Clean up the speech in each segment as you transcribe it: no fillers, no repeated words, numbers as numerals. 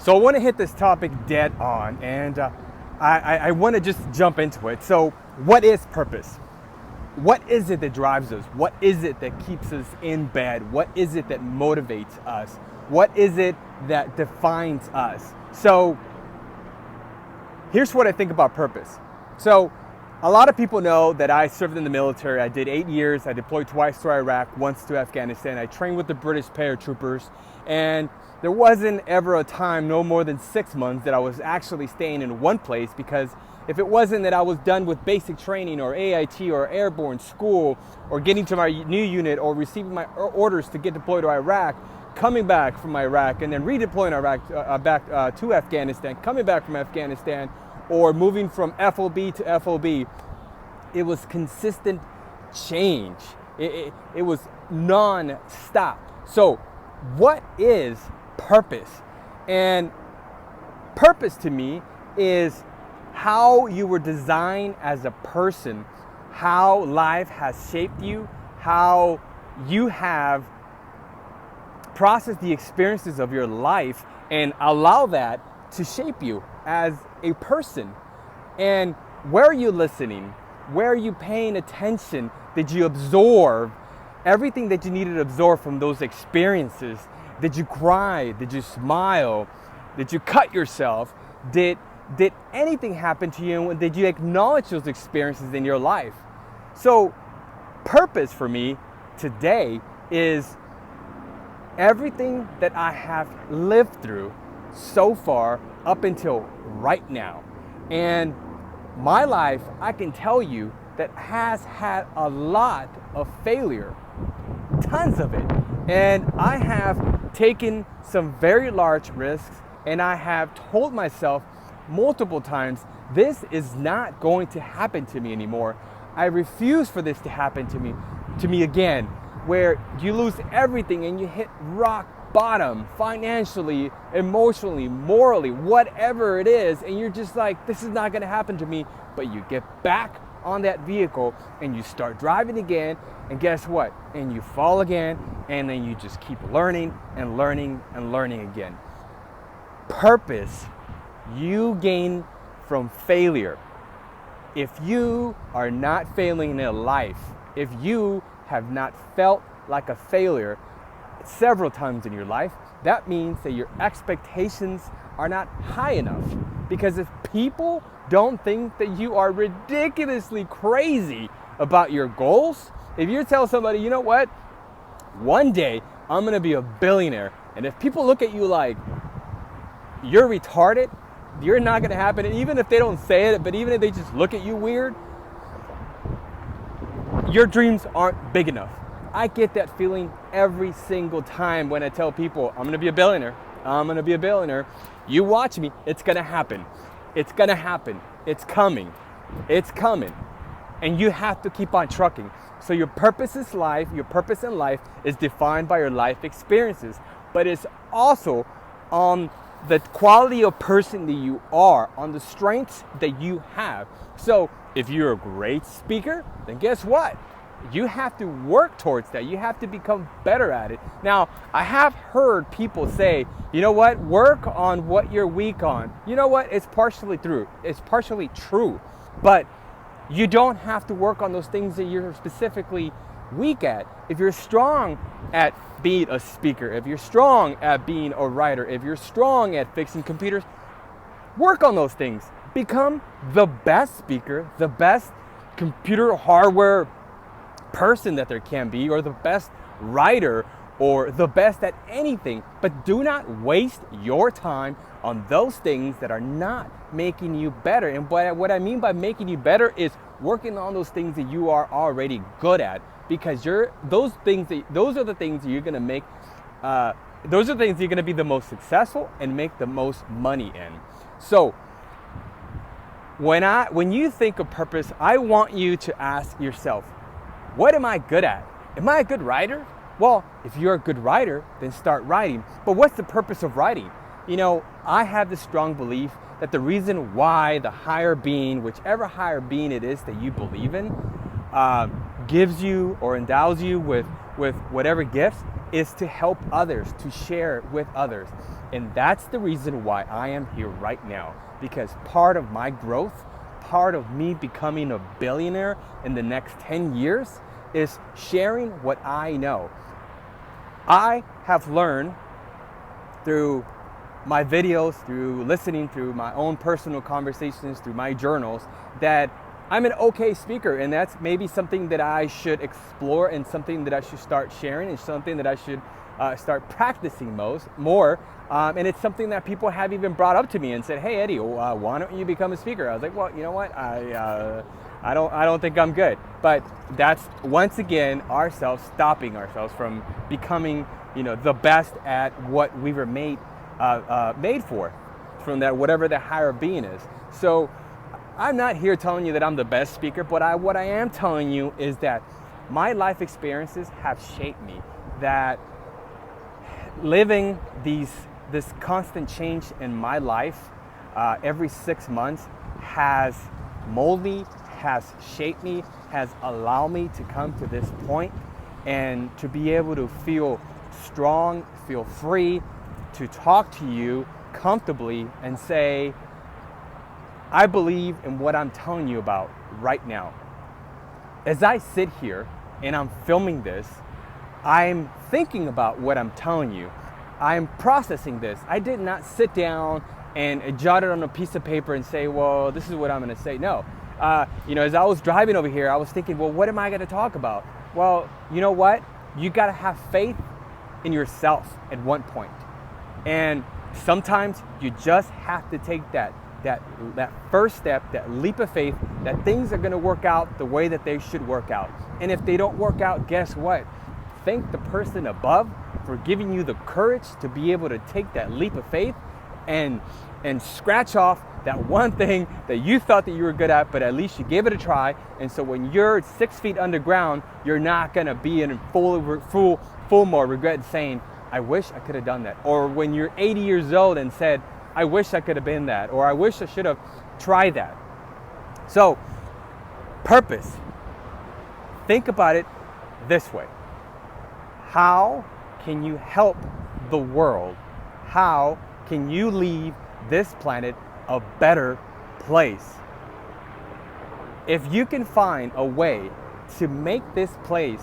So I want to hit this topic dead on, and I want to just jump into it. So what is purpose? What is it that drives us? What is it that keeps us in bed? What is it that motivates us? What is it that defines us? So here's what I think about purpose. So a lot of people know that I served in the military. I did 8 years. I deployed twice to Iraq, once to Afghanistan. I trained with the British paratroopers, and there wasn't ever a time, no more than 6 months, that I was actually staying in one place, because if it wasn't that I was done with basic training or AIT or airborne school or getting to my new unit or receiving my orders to get deployed to Iraq, coming back from Iraq and then redeploying back to Afghanistan, coming back from Afghanistan, or moving from FOB to FOB, it was consistent change. It was non-stop. So what is purpose? And purpose to me is how you were designed as a person, how life has shaped you, how you have processed the experiences of your life and allow that to shape you as a person. And where are you listening? Where are you paying attention? Did you absorb everything that you needed to absorb from those experiences? Did you cry? Did you smile? Did you cut yourself? Did anything happen to you? Did you acknowledge those experiences in your life? So purpose for me today is everything that I have lived through so far up until right now. And my life, I can tell you, that has had a lot of failure, tons of it. And I have taken some very large risks, and I have told myself multiple times, this is not going to happen to me anymore. I refuse for this to happen to me again, where you lose everything and you hit rock bottom financially, emotionally, morally, whatever it is, and you're just like, this is not going to happen to me. But you get back on that vehicle and you start driving again, and guess what? And you fall again, and then you just keep learning and learning and learning again. Purpose you gain from failure. If you are not failing in life, if you have not felt like a failure several times in your life, that means that your expectations are not high enough. Because if people don't think that you are ridiculously crazy about your goals, if you tell somebody, you know what, one day I'm gonna be a billionaire, and if people look at you like you're retarded, you're not gonna happen. And even if they don't say it, but even if they just look at you weird, your dreams aren't big enough. I get that feeling every single time when I tell people, I'm gonna be a billionaire. I'm gonna be a billionaire. You watch me, it's gonna happen. It's gonna happen. It's coming. It's coming. And you have to keep on trucking. So your purpose in life is defined by your life experiences, but it's also on the quality of person that you are, on the strengths that you have. So if you're a great speaker, then guess what? You have to work towards that. You have to become better at it. Now, I have heard people say, you know what, work on what you're weak on. You know what, it's partially true. It's partially true. But you don't have to work on those things that you're specifically weak at. If you're strong at being a speaker, if you're strong at being a writer, if you're strong at fixing computers, work on those things. Become the best speaker, the best computer hardware person that there can be, or the best writer, or the best at anything. But do not waste your time on those things that are not making you better. And what I mean by making you better is working on those things that you are already good at, because those are the things that you're going to make. Those are the things you're going to be the most successful and make the most money in. So when you think of purpose, I want you to ask yourself, what am I good at? Am I a good writer? Well, if you're a good writer, then start writing. But what's the purpose of writing? You know, I have this strong belief that the reason why the higher being, whichever higher being it is that you believe in, gives you or endows you with whatever gifts, is to help others, to share with others. And that's the reason why I am here right now, because part of my growth, part of me becoming a billionaire in the next 10 years is sharing what I know. I have learned through my videos, through listening, through my own personal conversations, through my journals, that I'm an okay speaker, and that's maybe something that I should explore and something that I should start sharing and something that I should start practicing more. And it's something that people have even brought up to me and said, "Hey Eddie, why don't you become a speaker?" I was like, "Well, you know what? I don't think I'm good." But that's once again ourselves stopping ourselves from becoming, the best at what we were made for, from that whatever the higher being is. So I'm not here telling you that I'm the best speaker, but what I am telling you is that my life experiences have shaped me. That living this constant change in my life every 6 months has molded me, has shaped me, has allowed me to come to this point and to be able to feel strong, feel free to talk to you comfortably and say, I believe in what I'm telling you about right now. As I sit here and I'm filming this, I'm thinking about what I'm telling you. I'm processing this. I did not sit down and jot it on a piece of paper and say, well, this is what I'm going to say. No. As I was driving over here, I was thinking, well, what am I going to talk about? Well, you know what? You got to have faith in yourself at one point. And sometimes you just have to take that first step, that leap of faith, that things are going to work out the way that they should work out. And if they don't work out, guess what? Thank the person above for giving you the courage to be able to take that leap of faith and scratch off that one thing that you thought that you were good at, but at least you gave it a try. And so when you're 6 feet underground, you're not going to be in full more regret saying, I wish I could have done that. Or when you're 80 years old and said, I wish I could have been that, or I wish I should have tried that. So, purpose. Think about it this way. How can you help the world? How can you leave this planet a better place? If you can find a way to make this place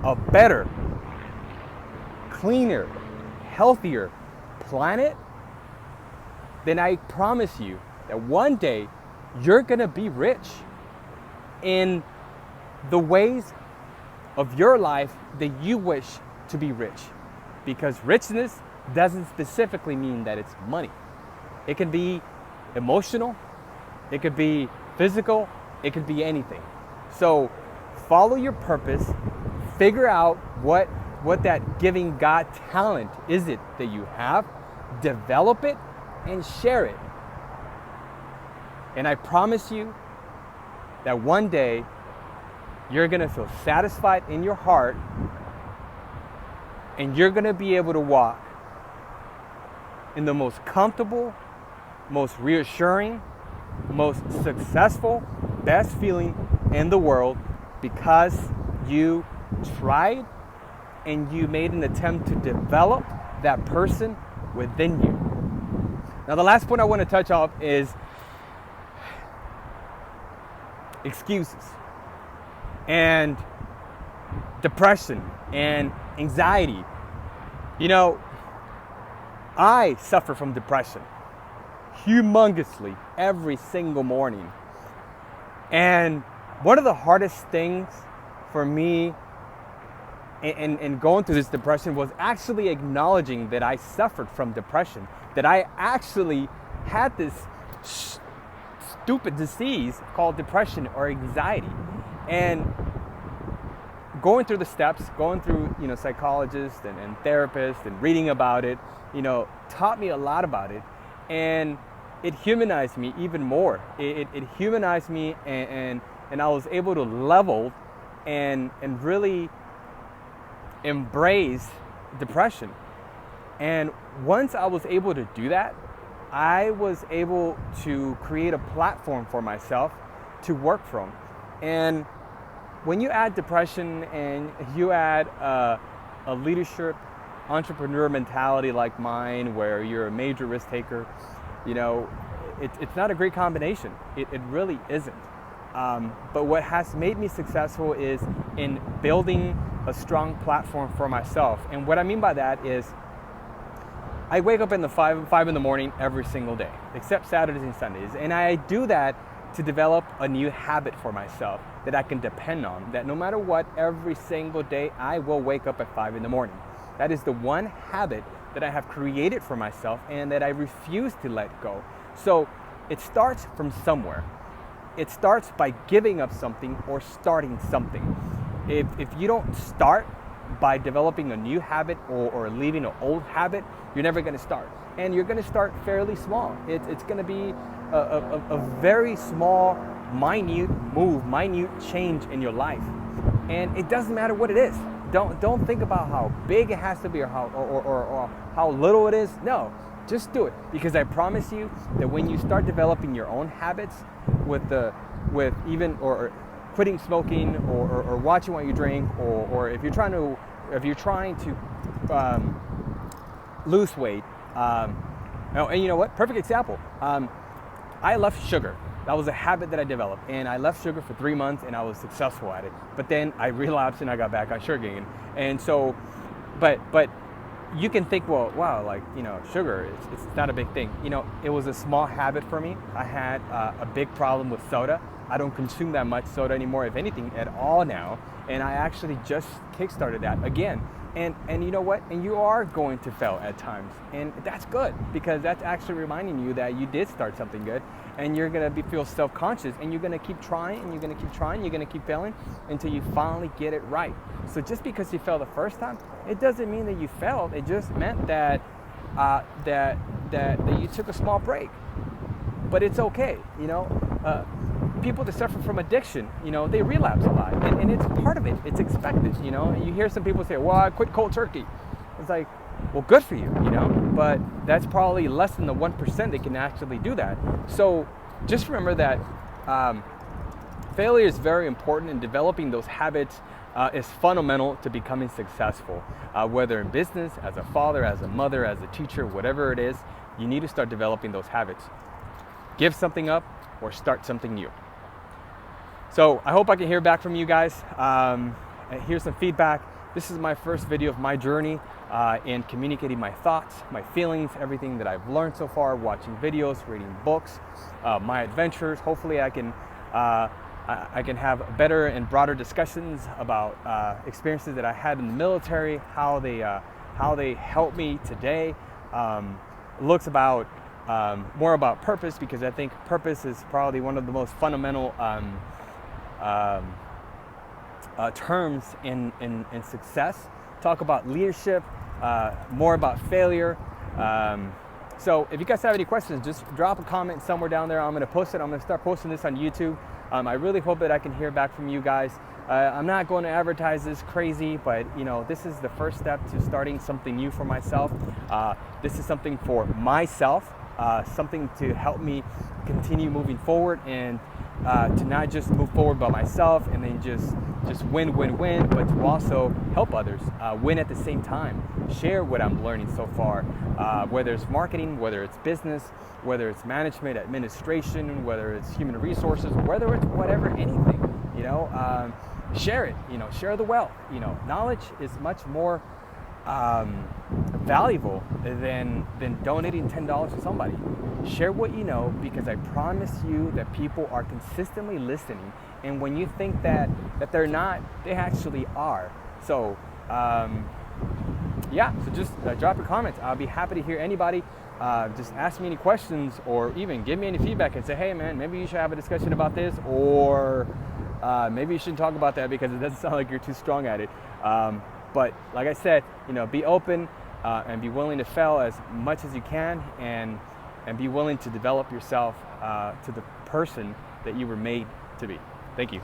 a better, cleaner, healthier planet, then I promise you that one day you're going to be rich in the ways of your life that you wish to be rich. Because richness doesn't specifically mean that it's money. It can be emotional, it could be physical, it could be anything. So follow your purpose, figure out what that giving God talent is it that you have, develop it, and share it. And I promise you that one day you're going to feel satisfied in your heart, and you're going to be able to walk in the most comfortable, most reassuring, most successful, best feeling in the world, because you tried and you made an attempt to develop that person within you. Now, the last point I want to touch on is excuses and depression and anxiety. I suffer from depression humongously every single morning. And one of the hardest things for me in going through this depression was actually acknowledging that I suffered from depression, that I actually had this stupid disease called depression or anxiety. And going through the steps, going through, psychologists and therapists and reading about it, taught me a lot about it. And it humanized me even more. It humanized me, and I was able to level and really embrace depression. And once I was able to do that, I was able to create a platform for myself to work from. And when you add depression and you add a leadership entrepreneur mentality like mine, where you're a major risk taker, you know, it's not a great combination. It really isn't. But what has made me successful is in building a strong platform for myself. And what I mean by that is I wake up in the 5 in the morning every single day, except Saturdays and Sundays. And I do that to develop a new habit for myself that I can depend on, that no matter what, every single day I will wake up at 5 in the morning. That is the one habit that I have created for myself and that I refuse to let go. So it starts from somewhere. It starts by giving up something or starting something. If you don't start by developing a new habit or leaving an old habit, you're never going to start. And you're going to start fairly small. It's going to be a very small, minute move, minute change in your life. And it doesn't matter what it is. Don't think about how big it has to be or how little it is. No, just do it. Because I promise you that when you start developing your own habits with quitting smoking or watching what you drink, or if you're trying to lose weight, and you know what? Perfect example. I left sugar. That was a habit that I developed, and I left sugar for 3 months, and I was successful at it. But then I relapsed, and I got back on sugar again. And so, but you can think, well, wow, like, you know, sugar, it's not a big thing. You know, it was a small habit for me. I had a big problem with soda. I don't consume that much soda anymore, if anything, at all now. And I actually just kickstarted that again. And you know what? And you are going to fail at times. And that's good, because that's actually reminding you that you did start something good, and you're going to feel self-conscious, and you're going to keep trying, and you're going to keep trying, you're going to keep failing until you finally get it right. So just because you failed the first time, it doesn't mean that you failed. It just meant that that you took a small break. But it's okay, you know. People that suffer from addiction, you know, they relapse a lot, and it's part of it. It's expected, you know. You hear some people say, well, I quit cold turkey. It's like, well, good for you, you know, but that's probably less than the 1% that can actually do that. So just remember that failure is very important, and developing those habits is fundamental to becoming successful, whether in business, as a father, as a mother, as a teacher, whatever it is. You need to start developing those habits. Give something up or start something new. So I hope I can hear back from you guys. Here's some feedback. This is my first video of my journey in communicating my thoughts, my feelings, everything that I've learned so far, watching videos, reading books, my adventures. Hopefully I can have better and broader discussions about experiences that I had in the military, how they helped me today. Looks about more about purpose, because I think purpose is probably one of the most fundamental terms in success. Talk about leadership, more about failure. So if you guys have any questions, just drop a comment somewhere down there. I'm going to post it. I'm going to start posting this on YouTube. I really hope that I can hear back from you guys. I'm not going to advertise this crazy, but you know, this is the first step to starting something new for myself. This is something for myself, something to help me continue moving forward, and to not just move forward by myself and then just win, but to also help others win at the same time. Share what I'm learning so far, whether it's marketing, whether it's business, whether it's management, administration, whether it's human resources, whether it's whatever, anything, you know. Share it, you know, share the wealth. You know, knowledge is much more valuable than donating $10 to somebody. Share what you know, because I promise you that people are consistently listening, and when you think that they're not, they actually are. So yeah, so just drop your comments. I'll be happy to hear anybody. Just ask me any questions, or even give me any feedback and say, hey man, maybe you should have a discussion about this, or maybe you shouldn't talk about that because it doesn't sound like you're too strong at it. But like I said, you know, be open and be willing to fail as much as you can, and be willing to develop yourself to the person that you were made to be. Thank you.